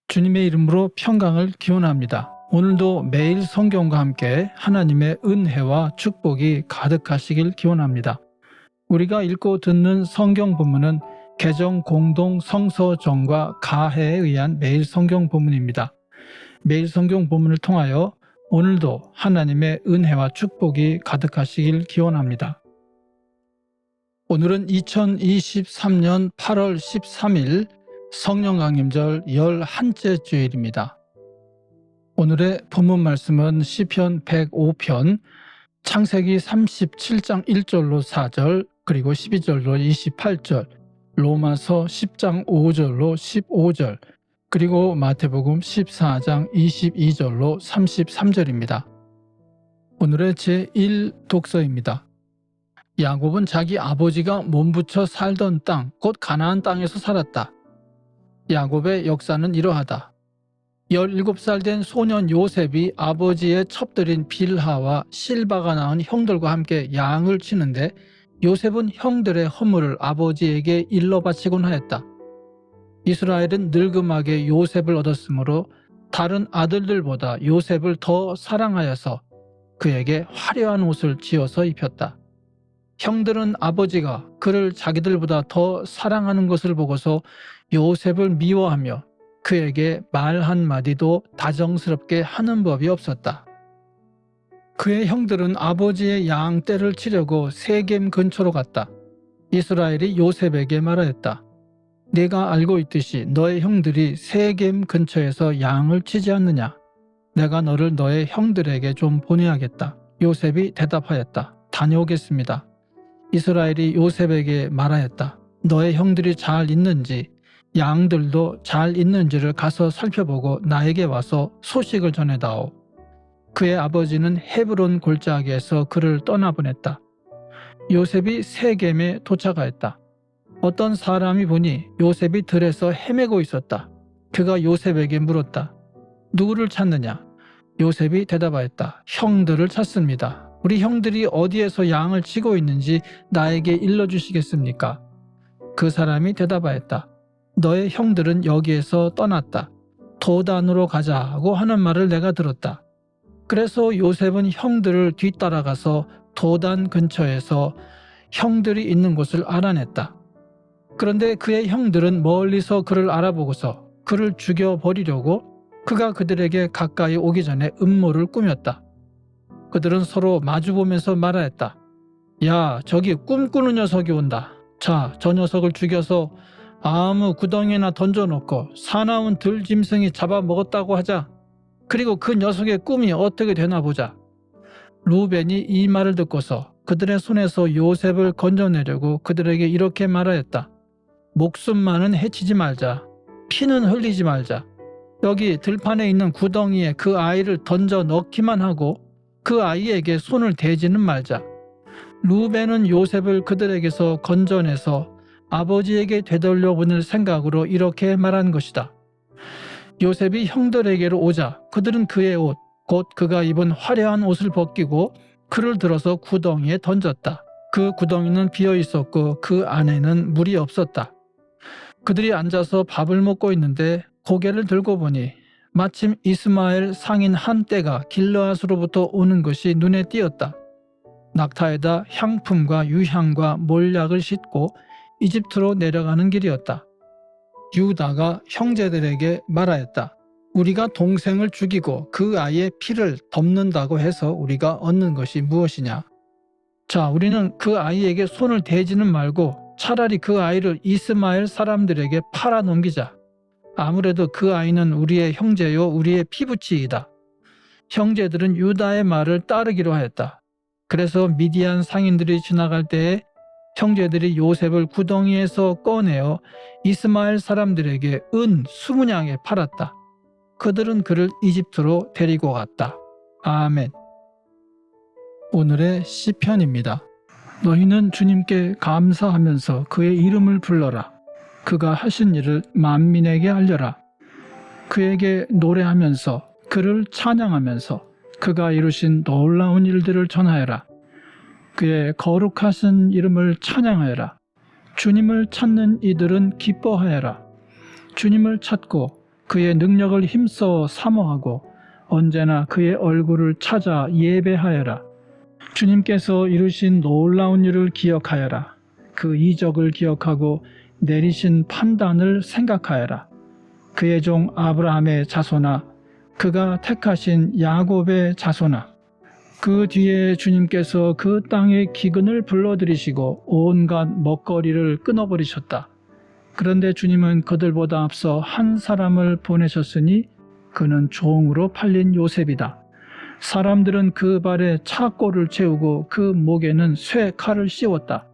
주님의 이름으로 평강을 기원합니다. 오늘도 매일 성경과 함께 하나님의 은혜와 축복이 가득하시길 기원합니다. 우리가 읽고 듣는 성경 본문은 개정 공동 성서정과 가해에 의한 매일 성경 본문입니다. 매일 성경 본문을 통하여 오늘도 하나님의 은혜와 축복이 가득하시길 기원합니다. 오늘은 2023년 8월 13일 성령 강림절 11째 주일입니다. 오늘의 본문 말씀은 시편 105편, 창세기 37장 1절로 4절, 그리고 12절로 28절, 로마서 10장 5절로 15절, 그리고 마태복음 14장 22절로 33절입니다. 오늘의 제1 독서입니다. 야곱은 자기 아버지가 몸부쳐 살던 땅, 곧 가나안 땅에서 살았다. 야곱의 역사는 이러하다. 17살 된 소년 요셉이 아버지의 첩들인 빌하와 실바가 낳은 형들과 함께 양을 치는데 요셉은 형들의 허물을 아버지에게 일러 바치곤 하였다. 이스라엘은 늙음하게 요셉을 얻었으므로 다른 아들들보다 요셉을 더 사랑하여서 그에게 화려한 옷을 지어서 입혔다. 형들은 아버지가 그를 자기들보다 더 사랑하는 것을 보고서 요셉을 미워하며 그에게 말 한마디도 다정스럽게 하는 법이 없었다. 그의 형들은 아버지의 양 떼를 치려고 세겜 근처로 갔다. 이스라엘이 요셉에게 말하였다. 네가 알고 있듯이 너의 형들이 세겜 근처에서 양을 치지 않느냐? 내가 너를 너의 형들에게 좀 보내야겠다. 요셉이 대답하였다. 다녀오겠습니다. 이스라엘이 요셉에게 말하였다. 너의 형들이 잘 있는지 양들도 잘 있는지를 가서 살펴보고 나에게 와서 소식을 전해다오. 그의 아버지는 헤브론 골짜기에서 그를 떠나보냈다. 요셉이 세겜에 도착하였다. 어떤 사람이 보니 요셉이 들에서 헤매고 있었다. 그가 요셉에게 물었다. 누구를 찾느냐? 요셉이 대답하였다. 형들을 찾습니다. 우리 형들이 어디에서 양을 치고 있는지 나에게 일러주시겠습니까? 그 사람이 대답하였다. 너의 형들은 여기에서 떠났다. 도단으로 가자고 하는 말을 내가 들었다. 그래서 요셉은 형들을 뒤따라가서 도단 근처에서 형들이 있는 곳을 알아냈다. 그런데 그의 형들은 멀리서 그를 알아보고서 그를 죽여버리려고 그가 그들에게 가까이 오기 전에 음모를 꾸몄다. 그들은 서로 마주보면서 말하였다. 야, 저기 꿈꾸는 녀석이 온다. 자, 저 녀석을 죽여서 아무 구덩이나 던져놓고 사나운 들짐승이 잡아먹었다고 하자. 그리고 그 녀석의 꿈이 어떻게 되나 보자. 루벤이 이 말을 듣고서 그들의 손에서 요셉을 건져내려고 그들에게 이렇게 말하였다. 목숨만은 해치지 말자. 피는 흘리지 말자. 여기 들판에 있는 구덩이에 그 아이를 던져 넣기만 하고 그 아이에게 손을 대지는 말자. 루벤은 요셉을 그들에게서 건져내서 아버지에게 되돌려 보낼 생각으로 이렇게 말한 것이다. 요셉이 형들에게로 오자 그들은 그의 옷, 곧 그가 입은 화려한 옷을 벗기고 그를 들어서 구덩이에 던졌다. 그 구덩이는 비어 있었고 그 안에는 물이 없었다. 그들이 앉아서 밥을 먹고 있는데 고개를 들고 보니 마침 이스마엘 상인 한 떼가 길르앗으로부터 오는 것이 눈에 띄었다. 낙타에다 향품과 유향과 몰약을 싣고 이집트로 내려가는 길이었다. 유다가 형제들에게 말하였다. 우리가 동생을 죽이고 그 아이의 피를 덮는다고 해서 우리가 얻는 것이 무엇이냐? 자, 우리는 그 아이에게 손을 대지는 말고 차라리 그 아이를 이스마엘 사람들에게 팔아 넘기자. 아무래도 그 아이는 우리의 형제요 우리의 피부치이다. 형제들은 유다의 말을 따르기로 하였다. 그래서 미디안 상인들이 지나갈 때에 형제들이 요셉을 구덩이에서 꺼내어 이스마엘 사람들에게 은 20냥에 팔았다. 그들은 그를 이집트로 데리고 갔다. 아멘. 오늘의 시편입니다. 너희는 주님께 감사하면서 그의 이름을 불러라. 그가 하신 일을 만민에게 알려라. 그에게 노래하면서 그를 찬양하면서 그가 이루신 놀라운 일들을 전하여라. 그의 거룩하신 이름을 찬양하여라. 주님을 찾는 이들은 기뻐하여라. 주님을 찾고 그의 능력을 힘써 사모하고 언제나 그의 얼굴을 찾아 예배하여라. 주님께서 이루신 놀라운 일을 기억하여라. 그 이적을 기억하고 내리신 판단을 생각하여라. 그의 종 아브라함의 자손아, 그가 택하신 야곱의 자손아. 그 뒤에 주님께서 그 땅의 기근을 불러들이시고 온갖 먹거리를 끊어버리셨다. 그런데 주님은 그들보다 앞서 한 사람을 보내셨으니 그는 종으로 팔린 요셉이다. 사람들은 그 발에 차꼴을 채우고 그 목에는 쇠 칼을 씌웠다.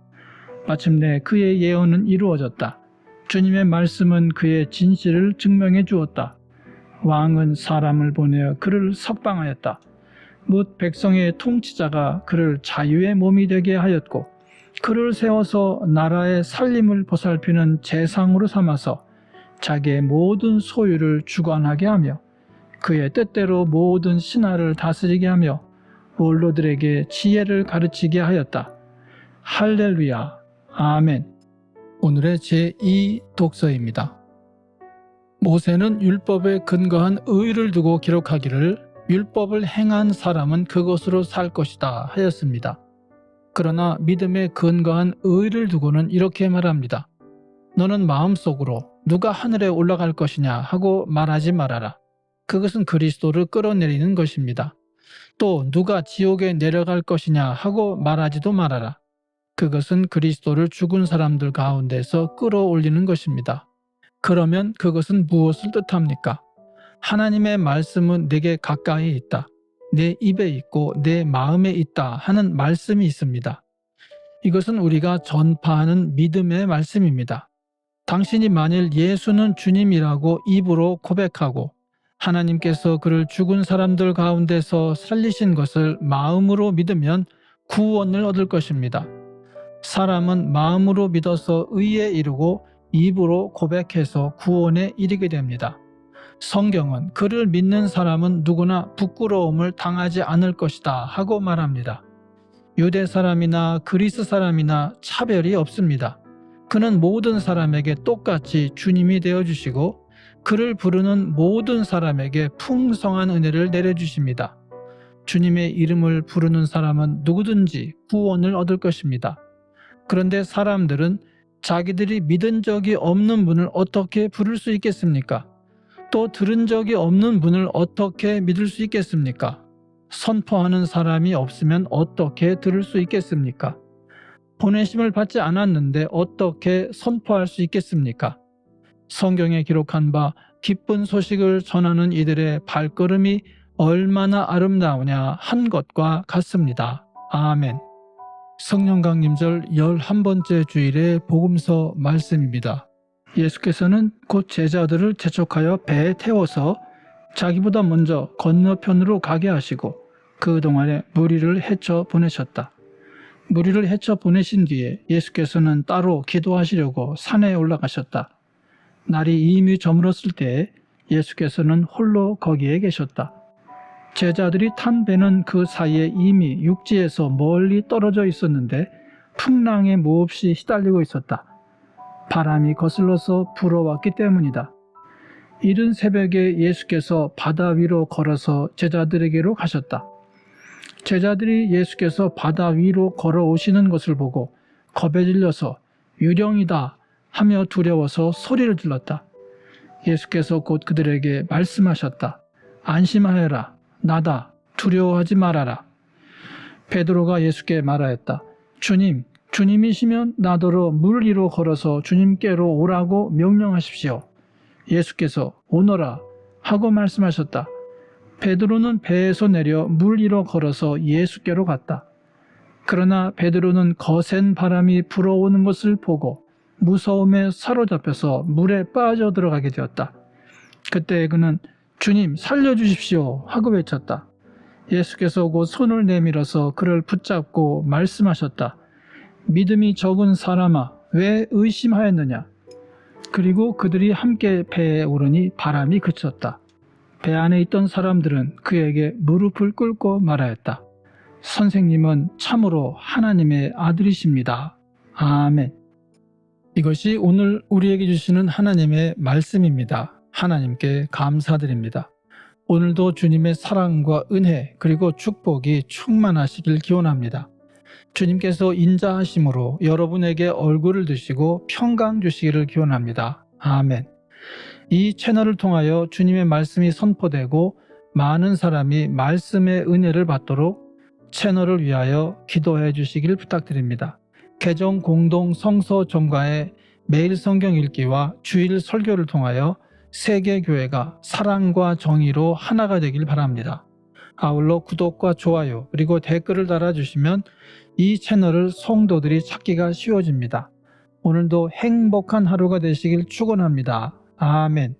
마침내 그의 예언은 이루어졌다. 주님의 말씀은 그의 진실을 증명해 주었다. 왕은 사람을 보내어 그를 석방하였다. 뭇 백성의 통치자가 그를 자유의 몸이 되게 하였고 그를 세워서 나라의 살림을 보살피는 재상으로 삼아서 자기의 모든 소유를 주관하게 하며 그의 뜻대로 모든 신하를 다스리게 하며 원로들에게 지혜를 가르치게 하였다. 할렐루야. 아멘. 오늘의 제2 독서입니다. 모세는 율법에 근거한 의를 두고 기록하기를 율법을 행한 사람은 그것으로 살 것이다 하였습니다. 그러나 믿음에 근거한 의를 두고는 이렇게 말합니다. 너는 마음속으로 누가 하늘에 올라갈 것이냐 하고 말하지 말아라. 그것은 그리스도를 끌어내리는 것입니다. 또 누가 지옥에 내려갈 것이냐 하고 말하지도 말아라. 그것은 그리스도를 죽은 사람들 가운데서 끌어올리는 것입니다. 그러면 그것은 무엇을 뜻합니까? 하나님의 말씀은 내게 가까이 있다. 내 입에 있고 내 마음에 있다 하는 말씀이 있습니다. 이것은 우리가 전파하는 믿음의 말씀입니다. 당신이 만일 예수는 주님이라고 입으로 고백하고 하나님께서 그를 죽은 사람들 가운데서 살리신 것을 마음으로 믿으면 구원을 얻을 것입니다. 사람은 마음으로 믿어서 의에 이르고 입으로 고백해서 구원에 이르게 됩니다. 성경은 그를 믿는 사람은 누구나 부끄러움을 당하지 않을 것이다 하고 말합니다. 유대 사람이나 그리스 사람이나 차별이 없습니다. 그는 모든 사람에게 똑같이 주님이 되어주시고 그를 부르는 모든 사람에게 풍성한 은혜를 내려주십니다. 주님의 이름을 부르는 사람은 누구든지 구원을 얻을 것입니다. 그런데 사람들은 자기들이 믿은 적이 없는 분을 어떻게 부를 수 있겠습니까? 또 들은 적이 없는 분을 어떻게 믿을 수 있겠습니까? 선포하는 사람이 없으면 어떻게 들을 수 있겠습니까? 보내심을 받지 않았는데 어떻게 선포할 수 있겠습니까? 성경에 기록한 바 기쁜 소식을 전하는 이들의 발걸음이 얼마나 아름다우냐 한 것과 같습니다. 아멘. 성령 강림절 11번째 주일의 복음서 말씀입니다. 예수께서는 곧 제자들을 재촉하여 배에 태워서 자기보다 먼저 건너편으로 가게 하시고 그동안에 무리를 헤쳐 보내셨다. 무리를 헤쳐 보내신 뒤에 예수께서는 따로 기도하시려고 산에 올라가셨다. 날이 이미 저물었을 때 예수께서는 홀로 거기에 계셨다. 제자들이 탄 배는 그 사이에 이미 육지에서 멀리 떨어져 있었는데 풍랑에 몹시 시달리고 있었다. 바람이 거슬러서 불어왔기 때문이다. 이른 새벽에 예수께서 바다 위로 걸어서 제자들에게로 가셨다. 제자들이 예수께서 바다 위로 걸어오시는 것을 보고 겁에 질려서 유령이다 하며 두려워서 소리를 질렀다. 예수께서 곧 그들에게 말씀하셨다. 안심하여라. 나다. 두려워하지 말아라. 베드로가 예수께 말하였다. 주님, 주님이시면 나더러 물 위로 걸어서 주님께로 오라고 명령하십시오. 예수께서 오너라 하고 말씀하셨다. 베드로는 배에서 내려 물 위로 걸어서 예수께로 갔다. 그러나 베드로는 거센 바람이 불어오는 것을 보고 무서움에 사로잡혀서 물에 빠져 들어가게 되었다. 그때 그는 주님 살려주십시오 하고 외쳤다. 예수께서 곧 손을 내밀어서 그를 붙잡고 말씀하셨다. 믿음이 적은 사람아, 왜 의심하였느냐? 그리고 그들이 함께 배에 오르니 바람이 그쳤다. 배 안에 있던 사람들은 그에게 무릎을 꿇고 말하였다. 선생님은 참으로 하나님의 아들이십니다. 아멘. 이것이 오늘 우리에게 주시는 하나님의 말씀입니다. 하나님께 감사드립니다. 오늘도 주님의 사랑과 은혜 그리고 축복이 충만하시길 기원합니다. 주님께서 인자하심으로 여러분에게 얼굴을 드시고 평강 주시기를 기원합니다. 아멘. 이 채널을 통하여 주님의 말씀이 선포되고 많은 사람이 말씀의 은혜를 받도록 채널을 위하여 기도해 주시길 부탁드립니다. 개정 공동 성서 점과의 매일 성경 읽기와 주일 설교를 통하여 세계 교회가 사랑과 정의로 하나가 되길 바랍니다. 아울러 구독과 좋아요 그리고 댓글을 달아주시면 이 채널을 성도들이 찾기가 쉬워집니다. 오늘도 행복한 하루가 되시길 축원합니다. 아멘.